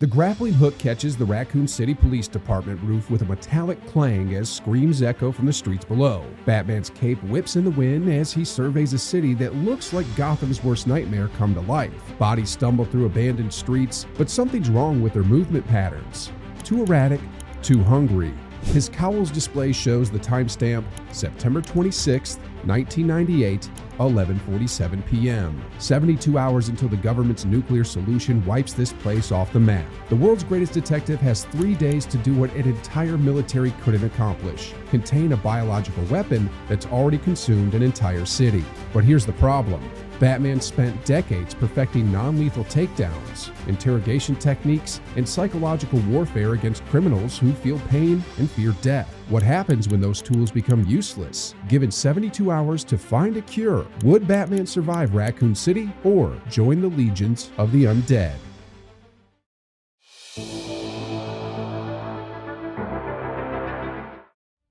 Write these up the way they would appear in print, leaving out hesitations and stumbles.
The grappling hook catches the Raccoon City Police Department roof with a metallic clang as screams echo from the streets below. Batman's cape whips in the wind as he surveys a city that looks like Gotham's worst nightmare come to life. Bodies stumble through abandoned streets, but something's wrong with their movement patterns. Too erratic, too hungry. His cowl's display shows the timestamp September 26, 1998, 11:47 p.m. 72 hours until the government's nuclear solution wipes this place off the map. The world's greatest detective has 3 days to do what an entire military couldn't accomplish: contain a biological weapon that's already consumed an entire city. But here's the problem. Batman spent decades perfecting non-lethal takedowns, interrogation techniques, and psychological warfare against criminals who feel pain and fear death. What happens when those tools become useless? Given 72 hours to find a cure, would Batman survive Raccoon City or join the legions of the undead?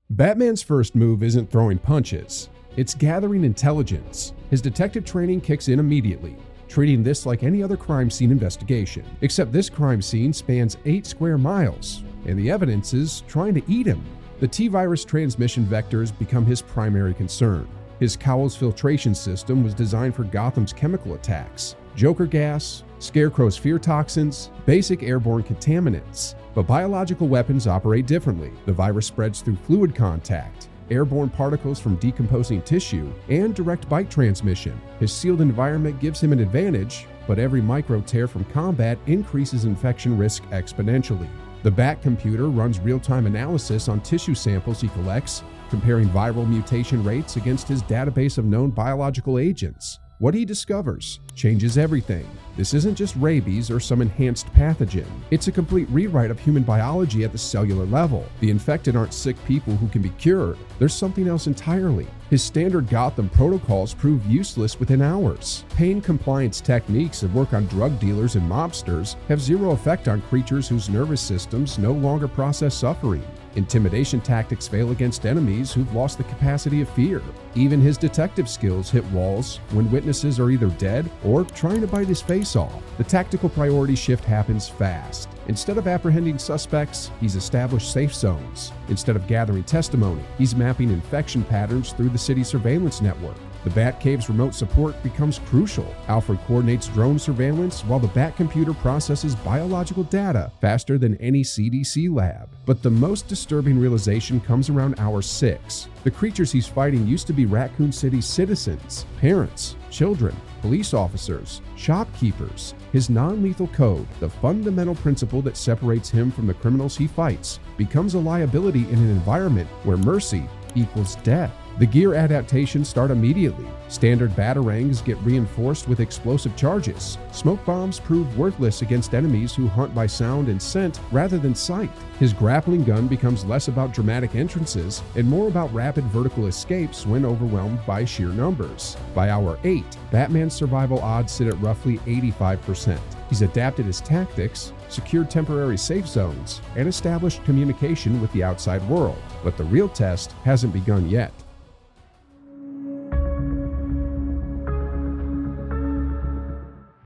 Batman's first move isn't throwing punches. It's gathering intelligence. His detective training kicks in immediately, treating this like any other crime scene investigation. Except this crime scene spans 8 square miles, and the evidence is trying to eat him. The T-virus transmission vectors become his primary concern. His cowl's filtration system was designed for Gotham's chemical attacks: Joker gas, Scarecrow's fear toxins, basic airborne contaminants. But biological weapons operate differently. The virus spreads through fluid contact, airborne particles from decomposing tissue, and direct bite transmission. His sealed environment gives him an advantage, but every micro tear from combat increases infection risk exponentially. The Bat computer runs real-time analysis on tissue samples he collects, comparing viral mutation rates against his database of known biological agents. What he discovers changes everything. This isn't just rabies or some enhanced pathogen. It's a complete rewrite of human biology at the cellular level. The infected aren't sick people who can be cured. There's something else entirely. His standard Gotham protocols prove useless within hours. Pain compliance techniques that work on drug dealers and mobsters have zero effect on creatures whose nervous systems no longer process suffering. Intimidation tactics fail against enemies who've lost the capacity of fear. Even his detective skills hit walls when witnesses are either dead or trying to bite his face off. The tactical priority shift happens fast. Instead of apprehending suspects, he's established safe zones. Instead of gathering testimony, he's mapping infection patterns through the city's surveillance network. The Batcave's remote support becomes crucial. Alfred coordinates drone surveillance while the Bat computer processes biological data faster than any CDC lab. But the most disturbing realization comes around hour 6. The creatures he's fighting used to be Raccoon City's citizens, parents, children, police officers, shopkeepers. His non-lethal code, the fundamental principle that separates him from the criminals he fights, becomes a liability in an environment where mercy equals death. The gear adaptations start immediately. Standard batarangs get reinforced with explosive charges. Smoke bombs prove worthless against enemies who hunt by sound and scent rather than sight. His grappling gun becomes less about dramatic entrances and more about rapid vertical escapes when overwhelmed by sheer numbers. By hour 8, Batman's survival odds sit at roughly 85%. He's adapted his tactics, secured temporary safe zones, and established communication with the outside world. But the real test hasn't begun yet.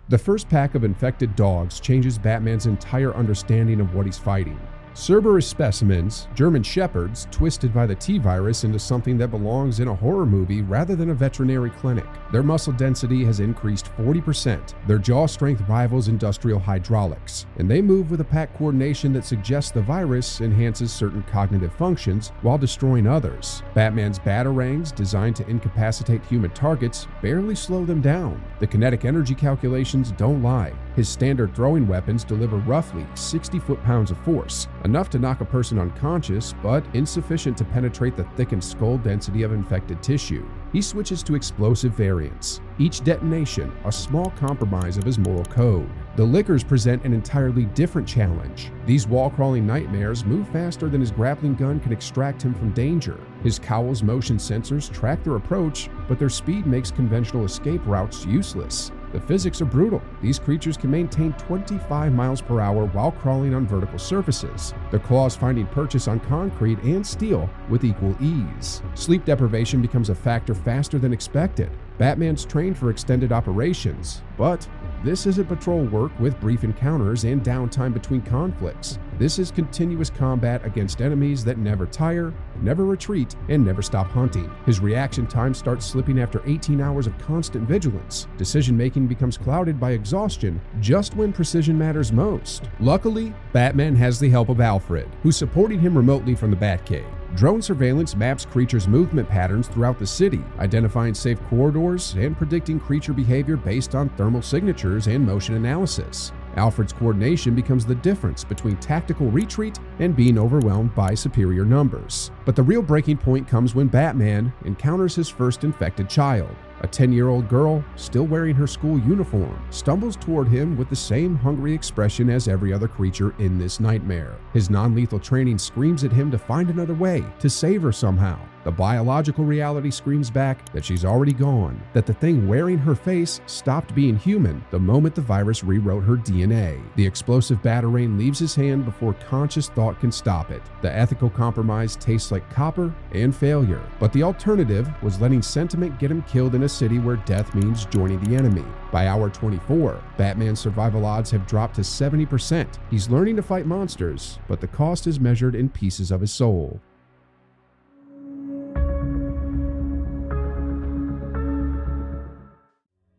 The first pack of infected dogs changes Batman's entire understanding of what he's fighting. Cerberus specimens, German shepherds, twisted by the T-virus into something that belongs in a horror movie rather than a veterinary clinic. Their muscle density has increased 40%. Their jaw strength rivals industrial hydraulics, and they move with a pack coordination that suggests the virus enhances certain cognitive functions while destroying others. Batman's batarangs, designed to incapacitate human targets, barely slow them down. The kinetic energy calculations don't lie. His standard throwing weapons deliver roughly 60 foot-pounds of force, enough to knock a person unconscious, but insufficient to penetrate the thickened skull density of infected tissue. He switches to explosive variants, each detonation a small compromise of his moral code. The Lickers present an entirely different challenge. These wall-crawling nightmares move faster than his grappling gun can extract him from danger. His cowl's motion sensors track their approach, but their speed makes conventional escape routes useless. The physics are brutal. These creatures can maintain 25 miles per hour while crawling on vertical surfaces, their claws finding purchase on concrete and steel with equal ease. Sleep deprivation becomes a factor faster than expected. Batman's trained for extended operations, but this isn't patrol work with brief encounters and downtime between conflicts. This is continuous combat against enemies that never tire, never retreat, and never stop hunting. His reaction time starts slipping after 18 hours of constant vigilance. Decision-making becomes clouded by exhaustion just when precision matters most. Luckily, Batman has the help of Alfred, who's supporting him remotely from the Batcave. Drone surveillance maps creatures' movement patterns throughout the city, identifying safe corridors and predicting creature behavior based on thermal signatures and motion analysis. Alfred's coordination becomes the difference between tactical retreat and being overwhelmed by superior numbers. But the real breaking point comes when Batman encounters his first infected child. A 10-year-old girl, still wearing her school uniform, stumbles toward him with the same hungry expression as every other creature in this nightmare. His non-lethal training screams at him to find another way, to save her somehow. The biological reality screams back that she's already gone, that the thing wearing her face stopped being human the moment the virus rewrote her DNA. The explosive batarang leaves his hand before conscious thought can stop it. The ethical compromise tastes like copper and failure, but the alternative was letting sentiment get him killed in a city where death means joining the enemy. By hour 24, Batman's survival odds have dropped to 70%. He's learning to fight monsters, but the cost is measured in pieces of his soul.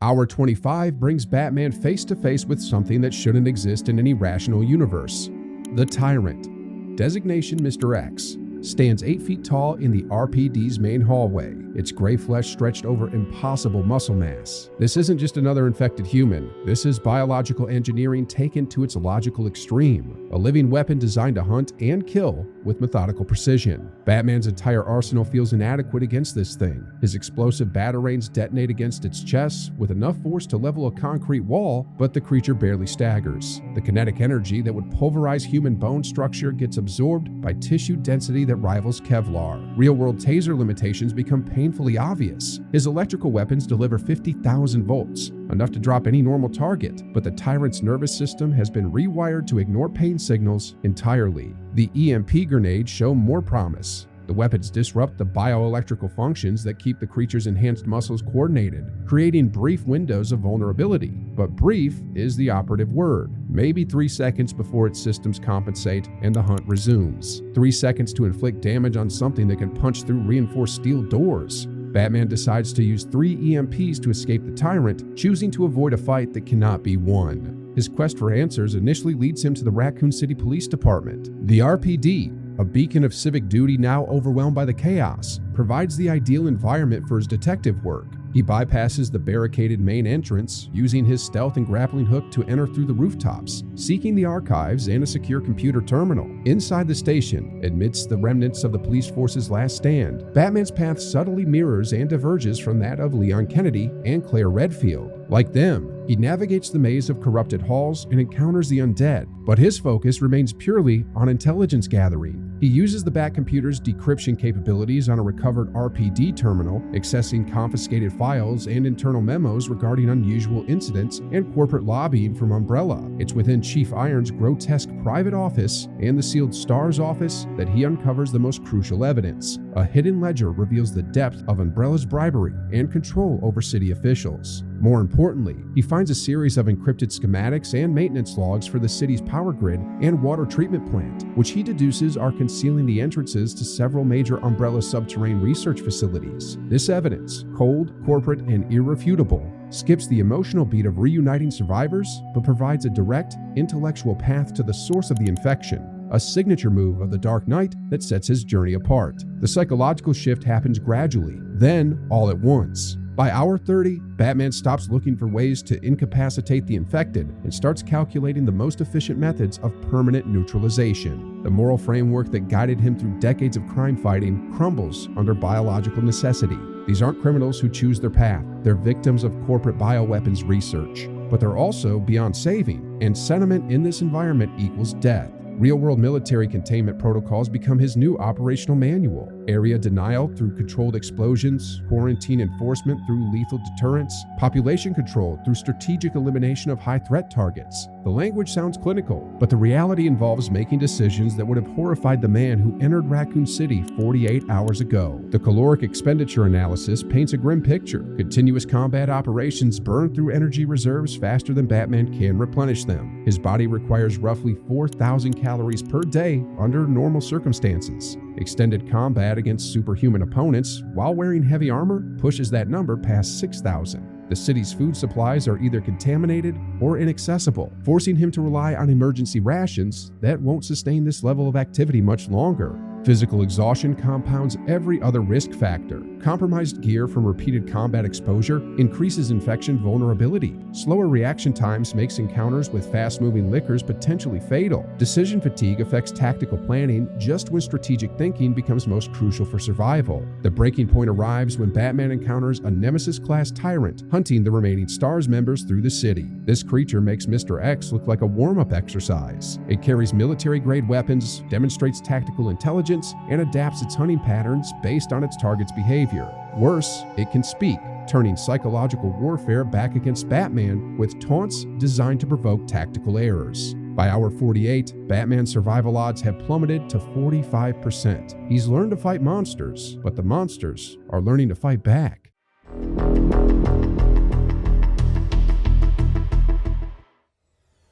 Hour 25 brings Batman face to face with something that shouldn't exist in any rational universe. The Tyrant, designation Mr. X, stands 8 feet tall in the R.P.D's main hallway, its gray flesh stretched over impossible muscle mass. This isn't just another infected human. This is biological engineering taken to its logical extreme, a living weapon designed to hunt and kill with methodical precision. Batman's entire arsenal feels inadequate against this thing. His explosive batarangs detonate against its chest with enough force to level a concrete wall, but the creature barely staggers. The kinetic energy that would pulverize human bone structure gets absorbed by tissue density that rivals Kevlar. Real-world taser limitations become painfully obvious. His electrical weapons deliver 50,000 volts, enough to drop any normal target, but the Tyrant's nervous system has been rewired to ignore pain signals entirely. The EMP grenades show more promise. The weapons disrupt the bioelectrical functions that keep the creature's enhanced muscles coordinated, creating brief windows of vulnerability. But brief is the operative word. Maybe 3 seconds before its systems compensate and the hunt resumes. 3 seconds to inflict damage on something that can punch through reinforced steel doors. Batman decides to use 3 EMPs to escape the Tyrant, choosing to avoid a fight that cannot be won. His quest for answers initially leads him to the Raccoon City Police Department. The R.P.D, a beacon of civic duty now overwhelmed by the chaos, provides the ideal environment for his detective work. He bypasses the barricaded main entrance, using his stealth and grappling hook to enter through the rooftops, seeking the archives and a secure computer terminal. Inside the station, amidst the remnants of the police force's last stand, Batman's path subtly mirrors and diverges from that of Leon Kennedy and Claire Redfield. Like them, he navigates the maze of corrupted halls and encounters the undead, but his focus remains purely on intelligence gathering. He uses the Batcomputer's decryption capabilities on a recovered R.P.D terminal, accessing confiscated files and internal memos regarding unusual incidents and corporate lobbying from Umbrella. It's within Chief Iron's grotesque private office and the sealed STARS office that he uncovers the most crucial evidence. A hidden ledger reveals the depth of Umbrella's bribery and control over city officials. More importantly, he finds a series of encrypted schematics and maintenance logs for the city's power grid and water treatment plant, which he deduces are concealing the entrances to several major Umbrella subterranean research facilities. This evidence, cold, corporate, and irrefutable, skips the emotional beat of reuniting survivors, but provides a direct, intellectual path to the source of the infection, a signature move of the Dark Knight that sets his journey apart. The psychological shift happens gradually, then all at once. By hour 30, Batman stops looking for ways to incapacitate the infected and starts calculating the most efficient methods of permanent neutralization. The moral framework that guided him through decades of crime fighting crumbles under biological necessity. These aren't criminals who choose their path. They're victims of corporate bioweapons research. But they're also beyond saving, and sentiment in this environment equals death. Real-world military containment protocols become his new operational manual. Area denial through controlled explosions, quarantine enforcement through lethal deterrence, population control through strategic elimination of high-threat targets. The language sounds clinical, but the reality involves making decisions that would have horrified the man who entered Raccoon City 48 hours ago. The caloric expenditure analysis paints a grim picture. Continuous combat operations burn through energy reserves faster than Batman can replenish them. His body requires roughly 4,000 calories per day under normal circumstances. Extended combat against superhuman opponents while wearing heavy armor pushes that number past 6,000. The city's food supplies are either contaminated or inaccessible, forcing him to rely on emergency rations that won't sustain this level of activity much longer. Physical exhaustion compounds every other risk factor. Compromised gear from repeated combat exposure increases infection vulnerability. Slower reaction times makes encounters with fast-moving lickers potentially fatal. Decision fatigue affects tactical planning just when strategic thinking becomes most crucial for survival. The breaking point arrives when Batman encounters a Nemesis-class Tyrant hunting the remaining STARS members through the city. This creature makes Mr. X look like a warm-up exercise. It carries military-grade weapons, demonstrates tactical intelligence, and adapts its hunting patterns based on its target's behavior. Worse, it can speak, turning psychological warfare back against Batman with taunts designed to provoke tactical errors. By hour 48, Batman's survival odds have plummeted to 45%. He's learned to fight monsters, but the monsters are learning to fight back.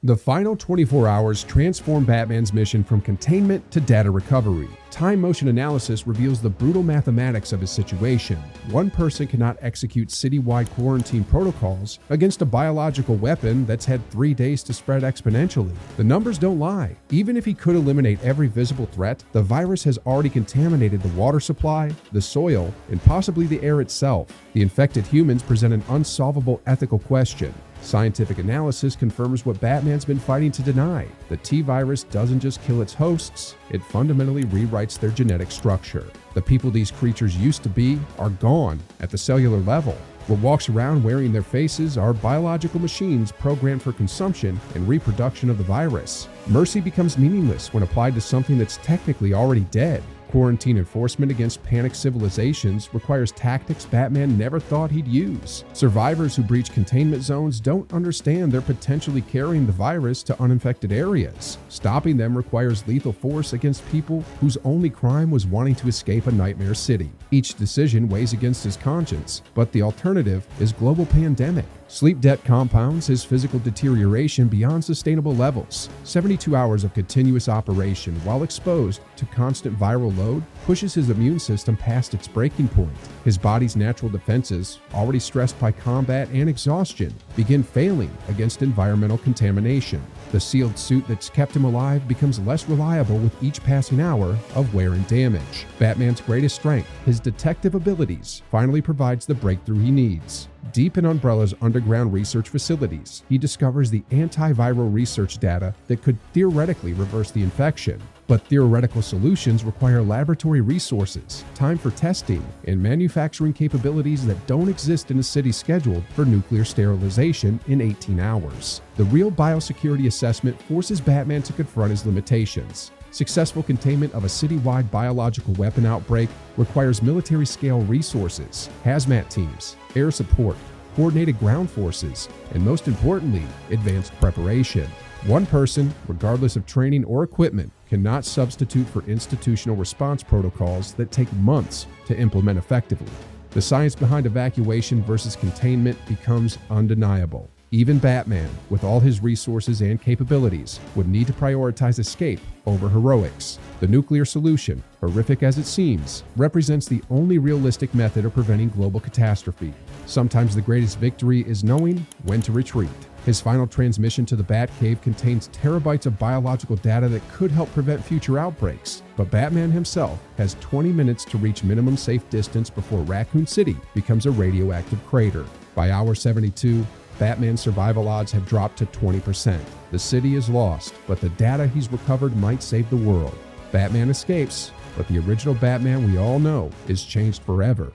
The final 24 hours transform Batman's mission from containment to data recovery. Time motion analysis reveals the brutal mathematics of his situation. One person cannot execute citywide quarantine protocols against a biological weapon that's had 3 days to spread exponentially. The numbers don't lie. Even if he could eliminate every visible threat, the virus has already contaminated the water supply, the soil, and possibly the air itself. The infected humans present an unsolvable ethical question. Scientific analysis confirms what Batman's been fighting to deny. The T-virus doesn't just kill its hosts, it fundamentally rewrites their genetic structure. The people these creatures used to be are gone at the cellular level. What walks around wearing their faces are biological machines programmed for consumption and reproduction of the virus. Mercy becomes meaningless when applied to something that's technically already dead. Quarantine enforcement against panicked civilizations requires tactics Batman never thought he'd use. Survivors who breach containment zones don't understand they're potentially carrying the virus to uninfected areas. Stopping them requires lethal force against people whose only crime was wanting to escape a nightmare city. Each decision weighs against his conscience, but the alternative is global pandemic. Sleep debt compounds his physical deterioration beyond sustainable levels. 72 hours of continuous operation while exposed to constant viral load pushes his immune system past its breaking point. His body's natural defenses, already stressed by combat and exhaustion, begin failing against environmental contamination. The sealed suit that's kept him alive becomes less reliable with each passing hour of wear and damage. Batman's greatest strength, his detective abilities, finally provides the breakthrough he needs. Deep in Umbrella's underground research facilities, he discovers the antiviral research data that could theoretically reverse the infection. But theoretical solutions require laboratory resources, time for testing, and manufacturing capabilities that don't exist in a city scheduled for nuclear sterilization in 18 hours. The real biosecurity assessment forces Batman to confront his limitations. Successful containment of a citywide biological weapon outbreak requires military-scale resources, hazmat teams, air support, coordinated ground forces, and most importantly, advanced preparation. One person, regardless of training or equipment, cannot substitute for institutional response protocols that take months to implement effectively. The science behind evacuation versus containment becomes undeniable. Even Batman, with all his resources and capabilities, would need to prioritize escape over heroics. The nuclear solution, horrific as it seems, represents the only realistic method of preventing global catastrophe. Sometimes the greatest victory is knowing when to retreat. His final transmission to the Batcave contains terabytes of biological data that could help prevent future outbreaks, but Batman himself has 20 minutes to reach minimum safe distance before Raccoon City becomes a radioactive crater. By hour 72, Batman's survival odds have dropped to 20%. The city is lost, but the data he's recovered might save the world. Batman escapes, but the original Batman we all know is changed forever.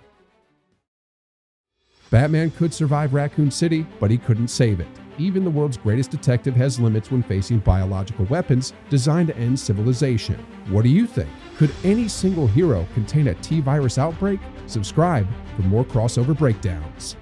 Batman could survive Raccoon City, but he couldn't save it. Even the world's greatest detective has limits when facing biological weapons designed to end civilization. What do you think? Could any single hero contain a T-virus outbreak? Subscribe for more crossover breakdowns.